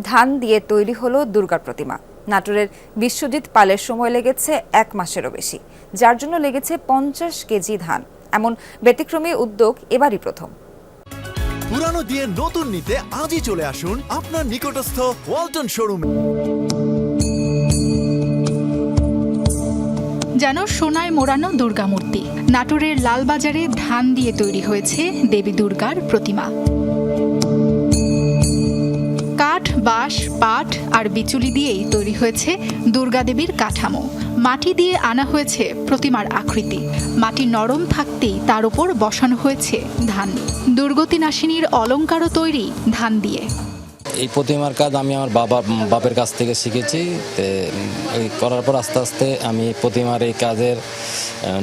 ধান দিয়ে তৈরি হলো দুর্গা প্রতিমা। নাটোরের বিশ্বজিৎ পালের সময় লেগেছে 1 মাসেরও বেশি, যার জন্য লেগেছে 50 কেজি ধান। এমন ব্যতিক্রমী উদ্যোগ এবারই প্রথম। পুরানো দিয়ে নতুন নিতে আজই চলে আসুন আপনার নিকটস্থ ওয়ালটন শোরুমে। যেন সোনায় মোড়ানো দুর্গা মূর্তি। নাটোরের লালবাজারে ধান দিয়ে তৈরি হয়েছে দেবী দুর্গার প্রতিমা। কাঠ, বাঁশ, পাট আর বিচুলি দিয়েই তৈরি হয়েছে দুর্গা দেবীর কাঠামো। মাটি দিয়ে আনা হয়েছে প্রতিমার আকৃতি। মাটি নরম থাকতেই তার উপর বসানো হয়েছে ধান। দুর্গতিনাশিনীর অলঙ্কারও তৈরি ধান দিয়ে। এই প্রতিমার কাজ আমি আমার বাপের কাছ থেকে শিখেছি। এই করার পর আস্তে আস্তে আমি প্রতিমার এই কাজের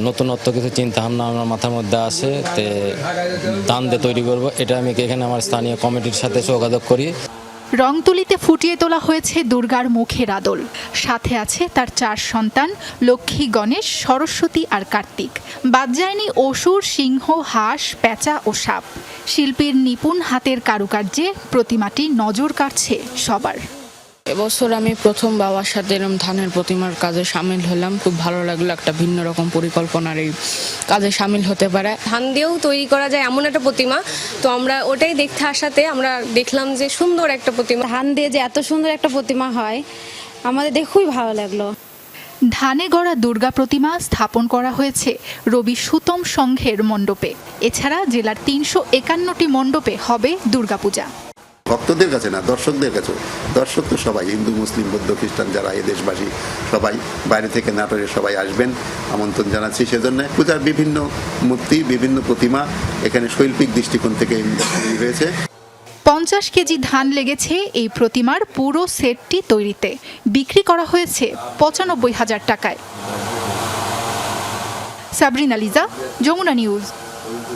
নতুনত্ব কিছু চিন্তা ভাবনা আমার মাথার মধ্যে আসে। ধান দিয়ে তৈরি করবো, এটা আমি এখানে আমার স্থানীয় কমিটির সাথে যোগাযোগ করি। রংতুলিতে ফুটিয়ে তোলা হয়েছে দুর্গার মুখের আদল। সাথে আছে তার 4 সন্তান লক্ষ্মী, গণেশ, সরস্বতী আর কার্তিক। বাদ যায়নি অসুর, সিংহ, হাঁস, পেঁচা ও সাপ। শিল্পীর নিপুণ হাতের কারুকার্যে প্রতিমাটি নজর কাড়ছে সবার। এবছর আমি প্রথম বাবার সাথে এরকম ধানের প্রতিমার কাজে সামিল হলাম। খুব ভালো লাগলো, একটা ভিন্ন রকম পরিকল্পনার এই কাজে সামিল হতে পারে। ধান দিয়েও তৈরি করা যায় এমন একটা প্রতিমা, তো আমরা ওটাই দেখতে আসাতে আমরা দেখলাম যে সুন্দর একটা প্রতিমা। ধান দিয়ে যে এত সুন্দর একটা প্রতিমা হয় আমাদের দেখে খুবই ভালো লাগলো। ধানে গড়া দুর্গা প্রতিমা স্থাপন করা হয়েছে রবি সুতম সংঘের মণ্ডপে। এছাড়া জেলার 351টি মণ্ডপে হবে দুর্গাপূজা। ভক্তদের কাছে না, দর্শকদের কাছে। দর্শক তো সবাই, হিন্দু, মুসলিম, বৌদ্ধ, খ্রিস্টান যারা এই দেশবাসী সবাই, বাইরে থেকে নাটোরে সবাই আসবেন, আমন্ত্রণ জানাচ্ছি। সেজন্য পূজার বিভিন্ন মূর্তি, বিভিন্ন প্রতিমা এখানে শৈল্পিক দৃষ্টিকোণ থেকে তৈরি হয়েছে। 50 কেজি ধান লেগেছে এই প্রতিমার পুরো সেটটি তৈরিতে। বিক্রি করা হয়েছে 95,000 টাকায়। সাবরিনা লিজা, যমুনা নিউজ।